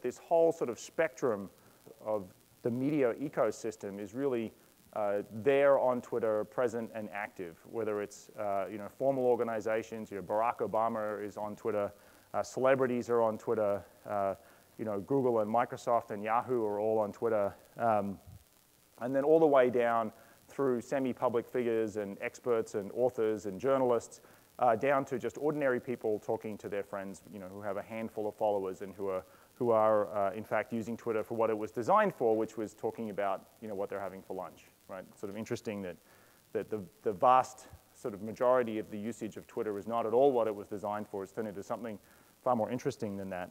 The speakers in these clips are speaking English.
this whole sort of spectrum of the media ecosystem is really there on Twitter, present and active, whether it's formal organizations. Barack Obama is on Twitter, celebrities are on Twitter, Google and Microsoft and Yahoo are all on Twitter, and then all the way down through semi-public figures and experts and authors and journalists, down to just ordinary people talking to their friends, who have a handful of followers and who are in fact using Twitter for what it was designed for, which was talking about what they're having for lunch, right? Sort of interesting that the vast sort of majority of the usage of Twitter is not at all what it was designed for. It's turned into something far more interesting than that.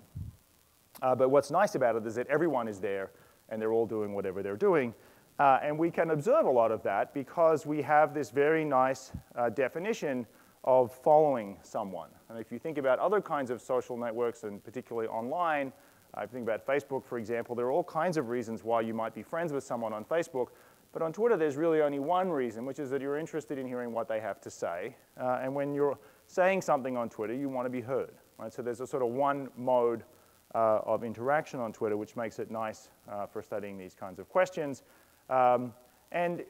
But what's nice about it is that everyone is there and they're all doing whatever they're doing. And we can observe a lot of that because we have this very nice definition of following someone. And if you think about other kinds of social networks, and particularly online, if you think about Facebook, for example, there are all kinds of reasons why you might be friends with someone on Facebook. But on Twitter, there's really only one reason, which is that you're interested in hearing what they have to say. And when you're saying something on Twitter, you want to be heard, right? So there's a sort of one mode of interaction on Twitter, which makes it nice for studying these kinds of questions. And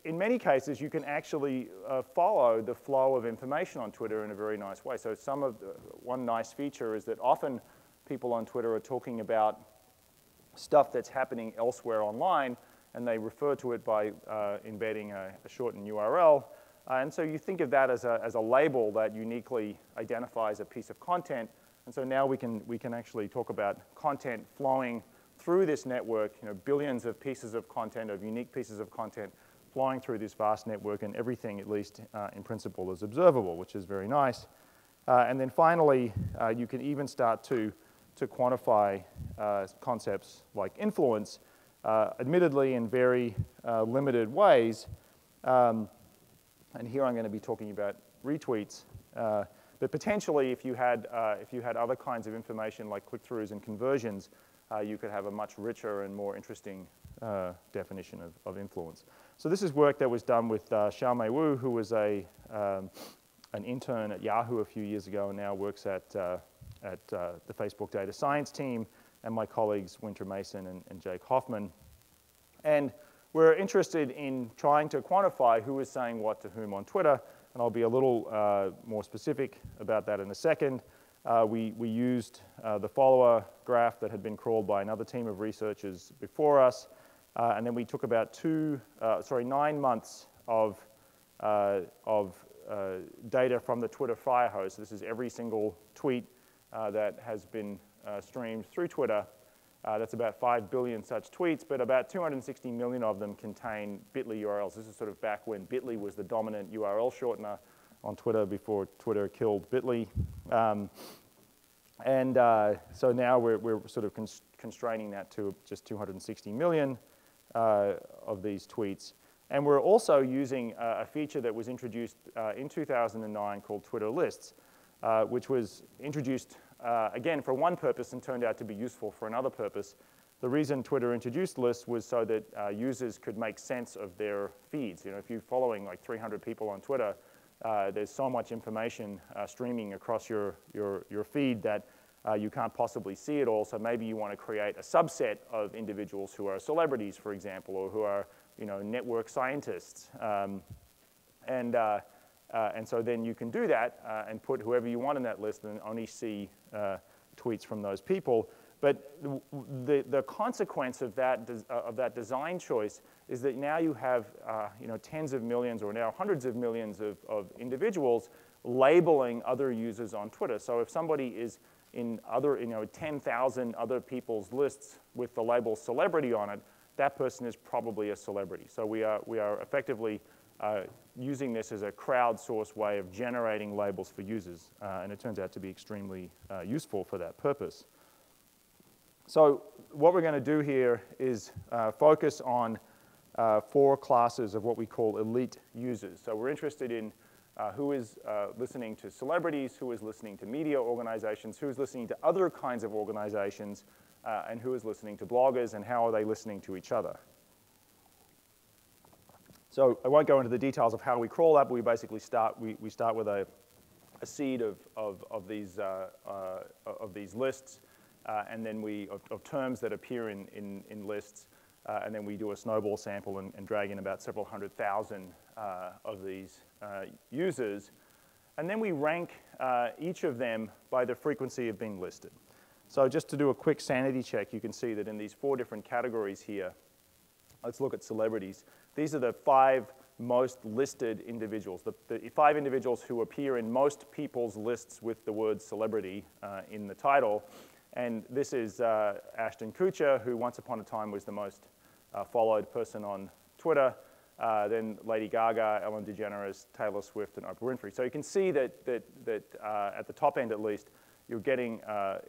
in many cases, you can actually follow the flow of information on Twitter in a very nice way. So one nice feature is that often people on Twitter are talking about stuff that's happening elsewhere online, and they refer to it by embedding a shortened URL. And so you think of that as a label that uniquely identifies a piece of content. And so now we can actually talk about content flowing through this network, billions of pieces of content, of unique pieces of content flowing through this vast network, and everything, at least in principle, is observable, which is very nice. And then finally, you can even start to quantify concepts like influence, admittedly in very limited ways. And here I'm going to be talking about retweets. But potentially, if you had other kinds of information like click-throughs and conversions, you could have a much richer and more interesting definition of influence. So this is work that was done with Xiaomei Wu, who was an intern at Yahoo a few years ago and now works at the Facebook data science team, and my colleagues Winter Mason and Jake Hoffman. And we're interested in trying to quantify who is saying what to whom on Twitter, and I'll be a little more specific about that in a second. We used the follower graph that had been crawled by another team of researchers before us, and then we took about 9 months of data from the Twitter firehose. This is every single tweet that has been streamed through Twitter. That's about 5 billion such tweets, but about 260 million of them contain bit.ly URLs. This is sort of back when bit.ly was the dominant URL shortener on Twitter before Twitter killed bit.ly. So now we're sort of constraining that to just 260 million of these tweets. And we're also using a feature that was introduced in 2009 called Twitter Lists, which was introduced, again, for one purpose and turned out to be useful for another purpose. The reason Twitter introduced lists was so that users could make sense of their feeds. If you're following like 300 people on Twitter, there's so much information streaming across your feed that you can't possibly see it all. So maybe you want to create a subset of individuals who are celebrities, for example, or who are network scientists. And so then you can do that and put whoever you want in that list and only see tweets from those people. But the consequence of that design choice is that now you have tens of millions or now hundreds of millions of individuals labeling other users on Twitter. So if somebody is in 10,000 other people's lists with the label celebrity on it, that person is probably a celebrity. So we are effectively using this as a crowdsourced way of generating labels for users, and it turns out to be extremely useful for that purpose. So what we're going to do here is focus on 4 classes of what we call elite users. So we're interested in who is listening to celebrities, who is listening to media organizations, who is listening to other kinds of organizations, and who is listening to bloggers, and how are they listening to each other. So I won't go into the details of how we crawl that, but we basically start with a seed of these lists. and then of terms that appear in lists, and then we do a snowball sample and drag in about several 100,000 of these users. And then we rank each of them by the frequency of being listed. So just to do a quick sanity check, you can see that in these 4 different categories here, let's look at celebrities. These are the 5 most listed individuals, the 5 individuals who appear in most people's lists with the word celebrity in the title. And this is Ashton Kutcher, who once upon a time was the most followed person on Twitter. Then Lady Gaga, Ellen DeGeneres, Taylor Swift, and Oprah Winfrey. So you can see that at the top end at least, you're getting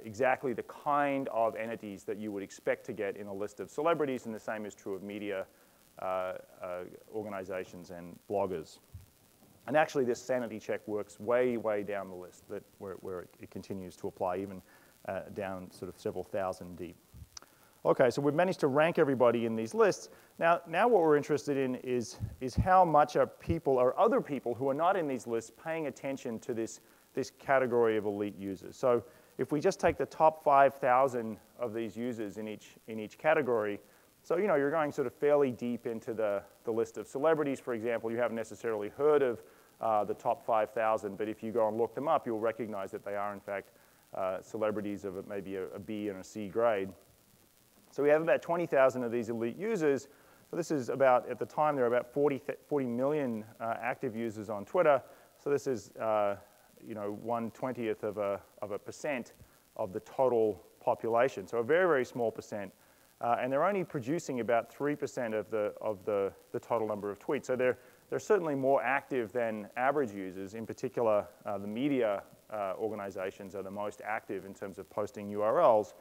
exactly the kind of entities that you would expect to get in a list of celebrities, and the same is true of media organizations and bloggers. And actually, this sanity check works way, way down the list, where it continues to apply, even down sort of several thousand deep. Okay, so we've managed to rank everybody in these lists. Now what we're interested in is how much are people or other people who are not in these lists paying attention to this category of elite users. So if we just take the top 5,000 of these users in each category, so you're going sort of fairly deep into the list of celebrities, for example. You haven't necessarily heard of the top 5,000, but if you go and look them up, you'll recognize that they are, in fact, celebrities of maybe a B and a C grade. So we have about 20,000 of these elite users. So this is about, at the time, there were about 40 million active users on Twitter. So this is 1/20th of a percent of the total population. So a very, very small percent. And they're only producing about 3% of the total number of tweets. So they're certainly more active than average users. In particular, the media organizations are the most active in terms of posting URLs.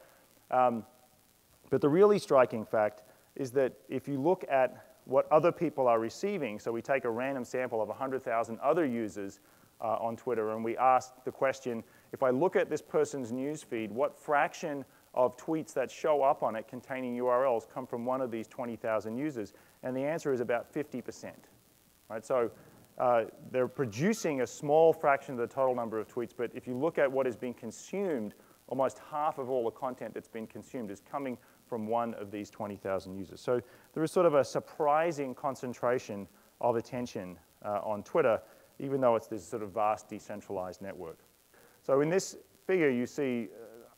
But the really striking fact is that if you look at what other people are receiving, so we take a random sample of 100,000 other users on Twitter, and we ask the question, if I look at this person's news feed, what fraction of tweets that show up on it containing URLs come from one of these 20,000 users? And the answer is about 50%. Right? So they're producing a small fraction of the total number of tweets, but if you look at what is being consumed, almost half of all the content that's been consumed is coming from one of these 20,000 users. So there is sort of a surprising concentration of attention on Twitter, even though it's this sort of vast decentralized network. So in this figure, you see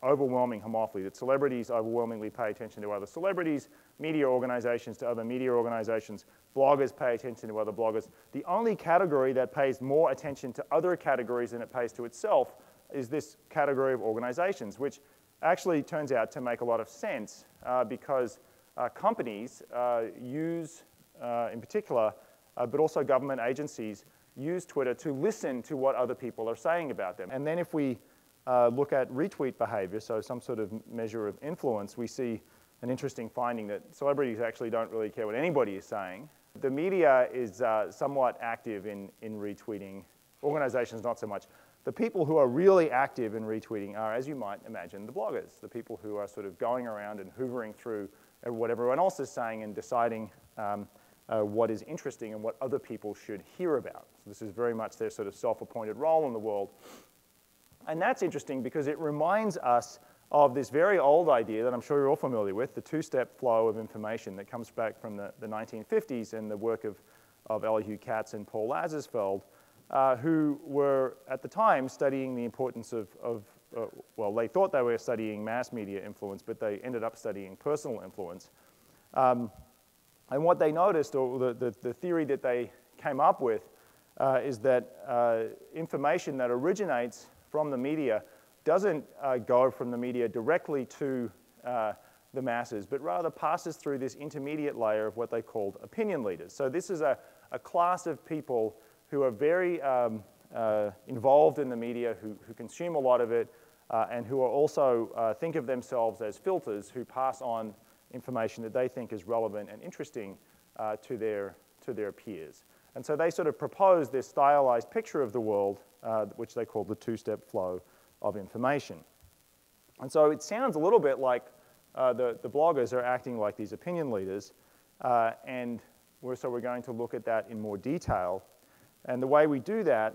overwhelming homophily, that celebrities overwhelmingly pay attention to other celebrities, media organizations to other media organizations, bloggers pay attention to other bloggers. The only category that pays more attention to other categories than it pays to itself is this category of organizations, which actually turns out to make a lot of sense because companies use, in particular, but also government agencies, use Twitter to listen to what other people are saying about them. And then if we look at retweet behavior, so some sort of measure of influence, we see an interesting finding that celebrities actually don't really care what anybody is saying. The media is somewhat active in retweeting, organizations not so much. The people who are really active in retweeting are, as you might imagine, the bloggers, the people who are sort of going around and hoovering through what everyone else is saying and deciding what is interesting and what other people should hear about. So this is very much their sort of self-appointed role in the world. And that's interesting because it reminds us of this very old idea that I'm sure you're all familiar with, the two-step flow of information that comes back from the 1950s and the work of Elihu Katz and Paul Lazarsfeld, who were, at the time, studying the importance of well, they thought they were studying mass media influence, but they ended up studying personal influence. And what they noticed, or the theory that they came up with, is that information that originates from the media doesn't go from the media directly to the masses, but rather passes through this intermediate layer of what they called opinion leaders. So this is a class of people who are very involved in the media, who consume a lot of it, and who are also think of themselves as filters who pass on information that they think is relevant and interesting to their peers. And so they sort of propose this stylized picture of the world, which they call the two-step flow of information. And so it sounds a little bit like the bloggers are acting like these opinion leaders, and so we're going to look at that in more detail. And the way we do that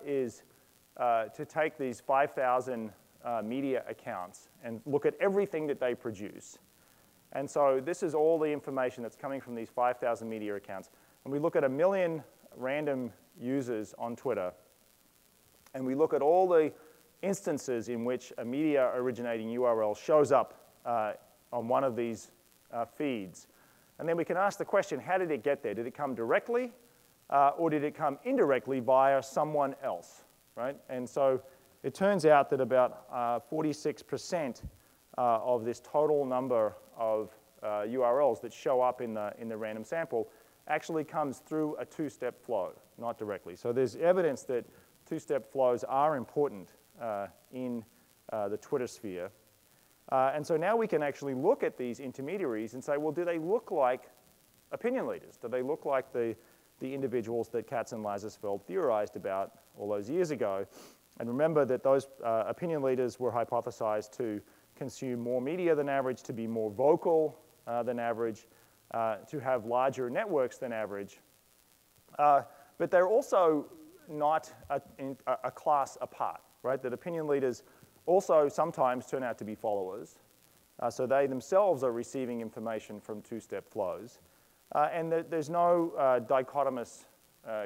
is to take these 5,000 media accounts and look at everything that they produce. And so this is all the information that's coming from these 5,000 media accounts. And we look at 1 million random users on Twitter, and we look at all the instances in which a media originating URL shows up on one of these feeds. And then we can ask the question, how did it get there? Did it come directly, or did it come indirectly via someone else, right? And so it turns out that about 46% of this total number of URLs that show up in the random sample actually comes through a two-step flow, not directly. So there's evidence that two-step flows are important in the Twitter sphere. And so now we can actually look at these intermediaries and say, well, do they look like opinion leaders? Do they look like the individuals that Katz and Lazarsfeld theorized about all those years ago? And remember that those opinion leaders were hypothesized to consume more media than average, to be more vocal than average, to have larger networks than average. But they're also not a class apart, right? That opinion leaders also sometimes turn out to be followers. So they themselves are receiving information from two-step flows. And there's no dichotomous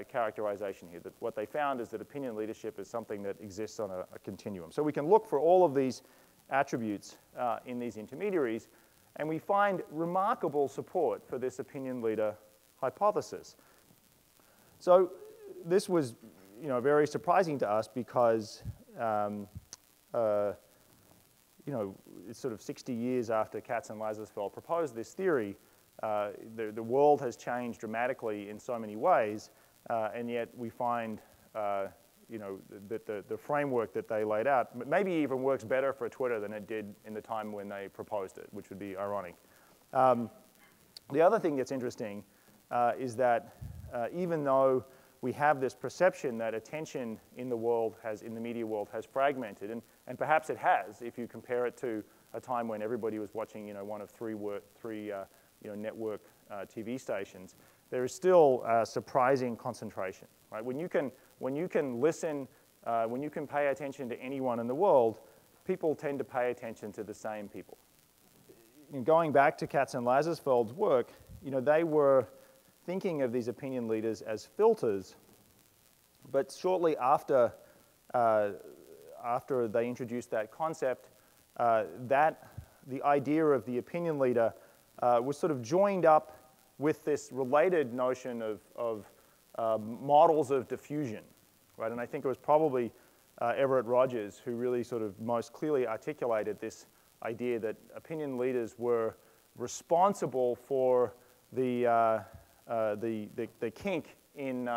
characterization here. That what they found is that opinion leadership is something that exists on a continuum. So we can look for all of these attributes in these intermediaries, and we find remarkable support for this opinion leader hypothesis. So this was, very surprising to us because, it's sort of 60 years after Katz and Lazarsfeld proposed this theory. The world has changed dramatically in so many ways, and yet we find, that the framework that they laid out maybe even works better for Twitter than it did in the time when they proposed it, which would be ironic. The other thing that's interesting is that even though we have this perception that attention in the media world has fragmented, and perhaps it has if you compare it to a time when everybody was watching, one of three network TV stations, there is still a surprising concentration, right? When you can listen, when you can pay attention to anyone in the world, people tend to pay attention to the same people. Going back to Katz and Lazarsfeld's work, they were thinking of these opinion leaders as filters, but shortly after they introduced that concept, the idea of the opinion leader was sort of joined up with this related notion of models of diffusion, right? And I think it was probably Everett Rogers who really sort of most clearly articulated this idea that opinion leaders were responsible for the kink in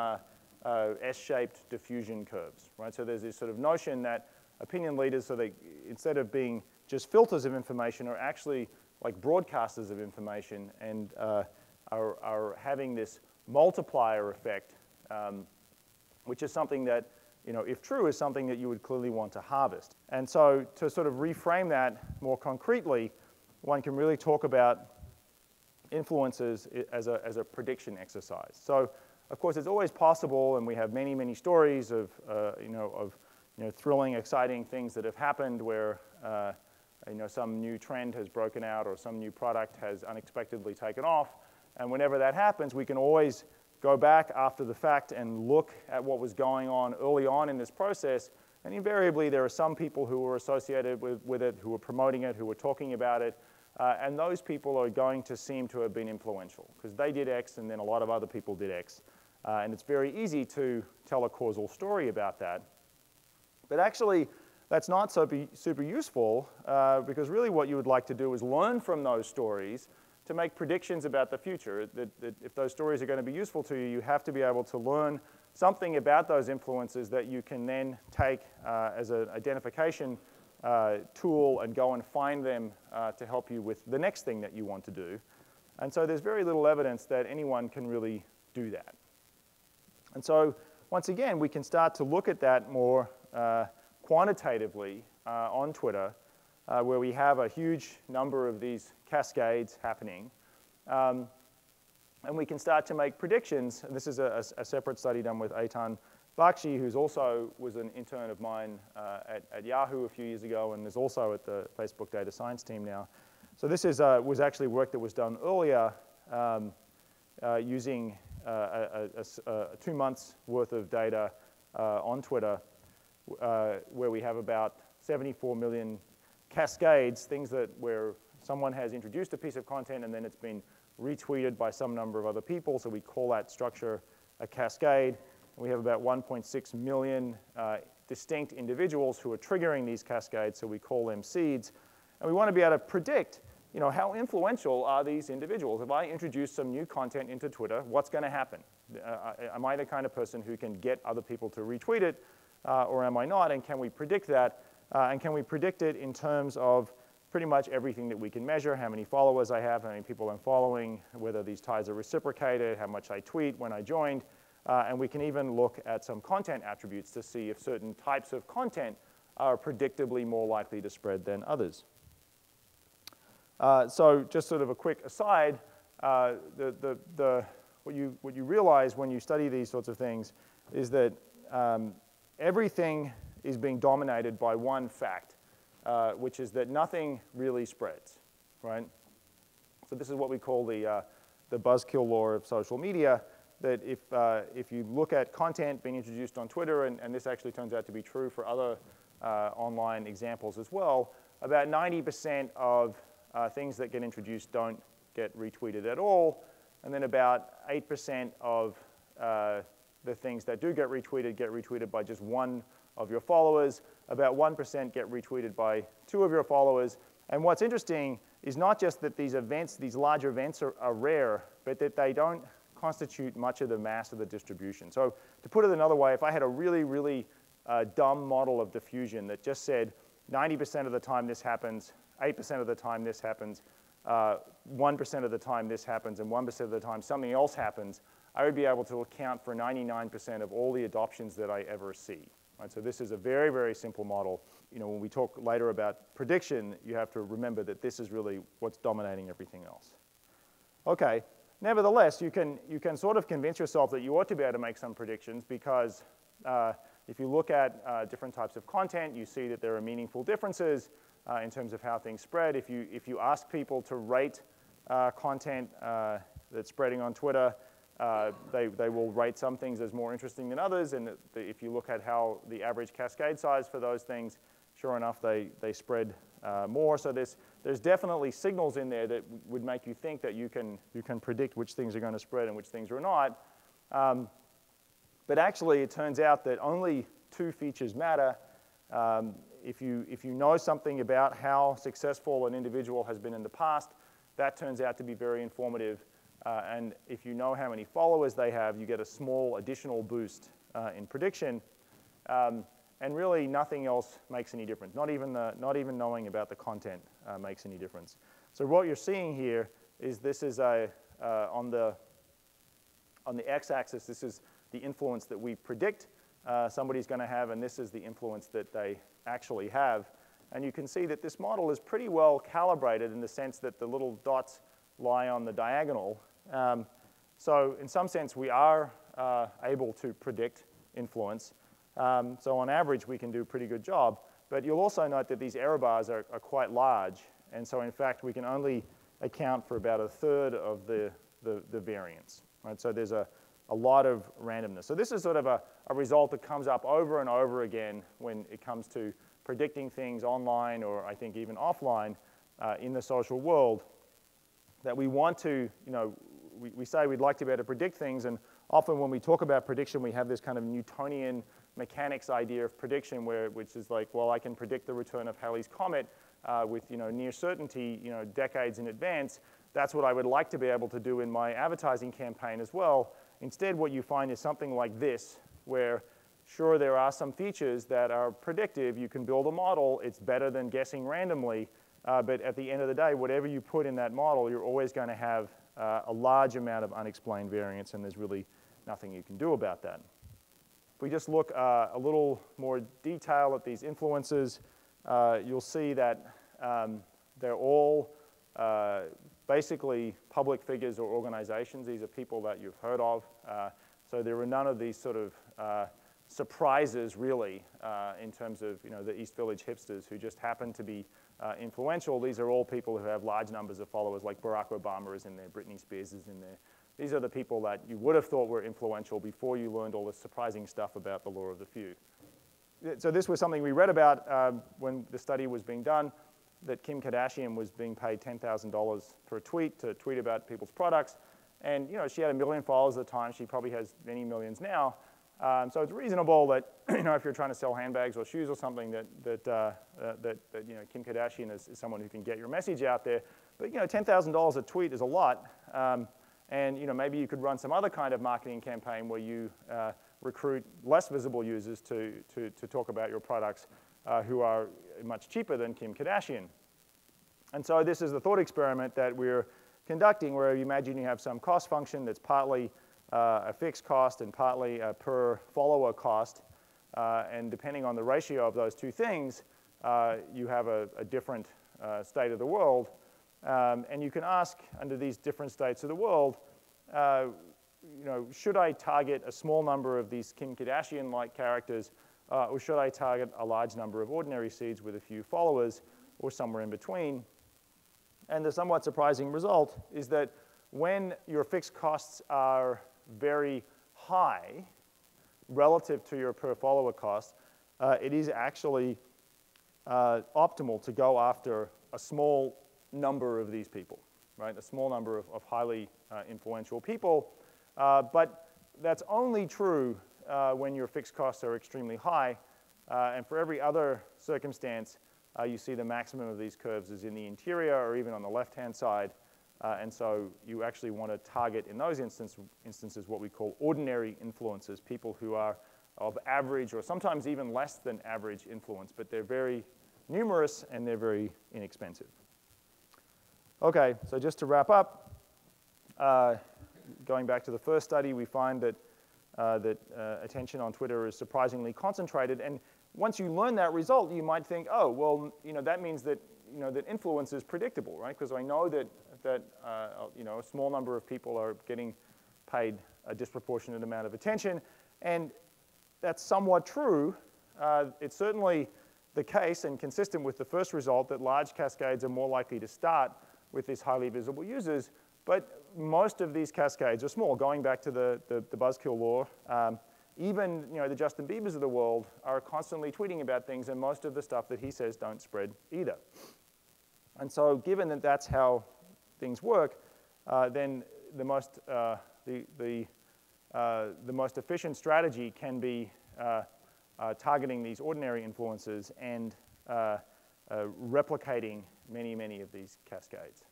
S-shaped diffusion curves, right? So there's this sort of notion that opinion leaders, so they, instead of being just filters of information, are actually like broadcasters of information and are having this multiplier effect, which is something that, if true, is something that you would clearly want to harvest. And so to sort of reframe that more concretely, one can really talk about influences as a prediction exercise. So, of course, it's always possible, and we have many, many stories of thrilling, exciting things that have happened where some new trend has broken out or some new product has unexpectedly taken off. And whenever that happens, we can always go back after the fact and look at what was going on early on in this process. And invariably, there are some people who were associated with it, who were promoting it, who were talking about it. And those people are going to seem to have been influential because they did X and then a lot of other people did X. And it's very easy to tell a causal story about that. But actually, that's not super useful because really what you would like to do is learn from those stories to make predictions about the future. That if those stories are going to be useful to you, you have to be able to learn something about those influences that you can then take as an identification tool and go and find them to help you with the next thing that you want to do. And so there's very little evidence that anyone can really do that. And so once again, we can start to look at that more quantitatively on Twitter, where we have a huge number of these cascades happening. And we can start to make predictions. And this is a separate study done with Eitan Bakshi, who's also was an intern of mine at Yahoo a few years ago and is also at the Facebook data science team now. So this is, was actually work that was done earlier using 2 months worth of data on Twitter, where we have about 74 million cascades, things that where someone has introduced a piece of content and then it's been retweeted by some number of other people. So we call that structure a cascade. We have about 1.6 million distinct individuals who are triggering these cascades, so we call them seeds. And we want to be able to predict, how influential are these individuals? If I introduce some new content into Twitter, what's going to happen? Am I the kind of person who can get other people to retweet it, or am I not? And can we predict that? And can we predict it in terms of pretty much everything that we can measure, how many followers I have, how many people I'm following, whether these ties are reciprocated, how much I tweet when I joined. And we can even look at some content attributes to see if certain types of content are predictably more likely to spread than others. So just sort of a quick aside, what you realize when you study these sorts of things is that everything is being dominated by one fact, which is that nothing really spreads, right? So this is what we call the Buzzkill law of social media, that if you look at content being introduced on Twitter, and this actually turns out to be true for other online examples as well, about 90% of things that get introduced don't get retweeted at all, and then about 8% of the things that do get retweeted by just one of your followers, about 1% get retweeted by 2 of your followers. And what's interesting is not just that these events, these large events are rare, but that they don't constitute much of the mass of the distribution. So to put it another way, if I had a really, really dumb model of diffusion that just said 90% of the time this happens, 8% of the time this happens, 1% of the time this happens, and 1% of the time something else happens, I would be able to account for 99% of all the adoptions that I ever see. Right? So this is a very, very simple model. When we talk later about prediction, you have to remember that this is really what's dominating everything else. Okay. Nevertheless, you can sort of convince yourself that you ought to be able to make some predictions because if you look at different types of content, you see that there are meaningful differences in terms of how things spread. If you ask people to rate content that's spreading on Twitter, they will rate some things as more interesting than others. And if you look at how the average cascade size for those things, sure enough, they spread more. So there's definitely signals in there that would make you think that you can predict which things are going to spread and which things are not. But actually, it turns out that only 2 features matter. If you know something about how successful an individual has been in the past, that turns out to be very informative. And if you know how many followers they have, you get a small additional boost in prediction. And really, nothing else makes any difference. Not even knowing about the content makes any difference. So what you're seeing here is this is on the x-axis, this is the influence that we predict somebody's going to have, and this is the influence that they actually have. And you can see that this model is pretty well calibrated in the sense that the little dots lie on the diagonal. So in some sense, we are able to predict influence. So on average, we can do a pretty good job. But you'll also note that these error bars are quite large. And so in fact, we can only account for about 1/3 of the variance. Right? So there's a lot of randomness. So this is sort of a result that comes up over and over again when it comes to predicting things online or I think even offline in the social world, that we want to, we say we'd like to be able to predict things, and often when we talk about prediction, we have this kind of Newtonian mechanics idea of prediction, which is like, well, I can predict the return of Halley's Comet with near certainty, decades in advance. That's what I would like to be able to do in my advertising campaign as well. Instead, what you find is something like this, where sure, there are some features that are predictive. You can build a model. It's better than guessing randomly. But at the end of the day, whatever you put in that model, you're always going to have a large amount of unexplained variance, and there's really nothing you can do about that. If we just look a little more detail at these influences, you'll see that they're all basically public figures or organizations. These are people that you've heard of. So there are none of these sort of surprises, really, in terms of the East Village hipsters who just happen to be influential. These are all people who have large numbers of followers, like Barack Obama is in there, Britney Spears is in there. These are the people that you would have thought were influential before you learned all this surprising stuff about the law of the few. So this was something we read about when the study was being done, that Kim Kardashian was being paid $10,000 per tweet to tweet about people's products. And she had 1 million followers at the time. She probably has many millions now. So it's reasonable that if you're trying to sell handbags or shoes or something, that Kim Kardashian is someone who can get your message out there. But $10,000 a tweet is a lot. And maybe you could run some other kind of marketing campaign where you recruit less visible users to talk about your products who are much cheaper than Kim Kardashian. And so this is the thought experiment that we're conducting, where you imagine you have some cost function that's partly a fixed cost and partly a per follower cost. And depending on the ratio of those two things, you have a different state of the world. And you can ask, under these different states of the world, should I target a small number of these Kim Kardashian-like characters, or should I target a large number of ordinary seeds with a few followers, or somewhere in between? And the somewhat surprising result is that when your fixed costs are very high relative to your per follower cost, it is actually optimal to go after a small number of these people, right? A small number of highly influential people. But that's only true when your fixed costs are extremely high. And for every other circumstance, you see the maximum of these curves is in the interior or even on the left-hand side. And so you actually want to target, in those instances, what we call ordinary influencers, people who are of average or sometimes even less than average influence, but they're very numerous and they're very inexpensive. Okay, so just to wrap up, going back to the first study, we find that attention on Twitter is surprisingly concentrated. And once you learn that result, you might think, oh, well, that means that that influence is predictable, right? Because I know that a small number of people are getting paid a disproportionate amount of attention, and that's somewhat true. It's certainly the case and consistent with the first result that large cascades are more likely to start with these highly visible users, but most of these cascades are small. Going back to the Buzzkill law, even the Justin Biebers of the world are constantly tweeting about things, and most of the stuff that he says don't spread either. And so given that that's how things work, then the most efficient strategy can be targeting these ordinary influences and replicating many of these cascades.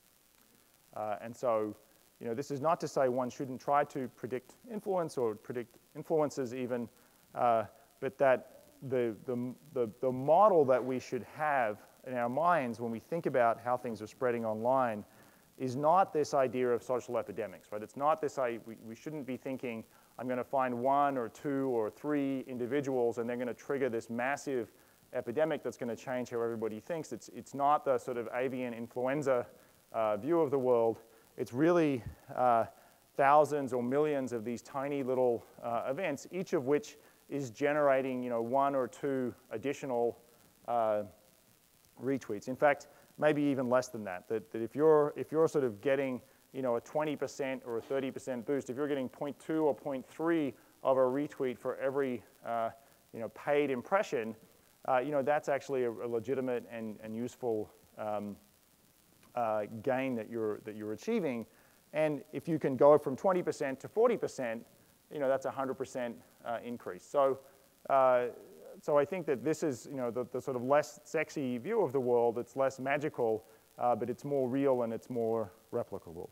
And so this is not to say one shouldn't try to predict influence or predict influences even, but that the model that we should have in our minds when we think about how things are spreading online is not this idea of social epidemics, right? It's not this idea, we shouldn't be thinking, I'm going to find 1 or 2 or 3 individuals and they're going to trigger this massive epidemic that's going to change how everybody thinks. It's not the sort of avian influenza view of the world. It's really thousands or millions of these tiny little events, each of which is generating 1 or 2 additional retweets. In fact, maybe even less than that. That if you're sort of getting a 20% or a 30% boost, if you're getting 0.2 or 0.3 of a retweet for every paid impression, that's actually a legitimate and useful gain that you're achieving. And if you can go from 20% to 40%, that's a 100% increase. So I think that this is the sort of less sexy view of the world. It's less magical, but it's more real and it's more replicable.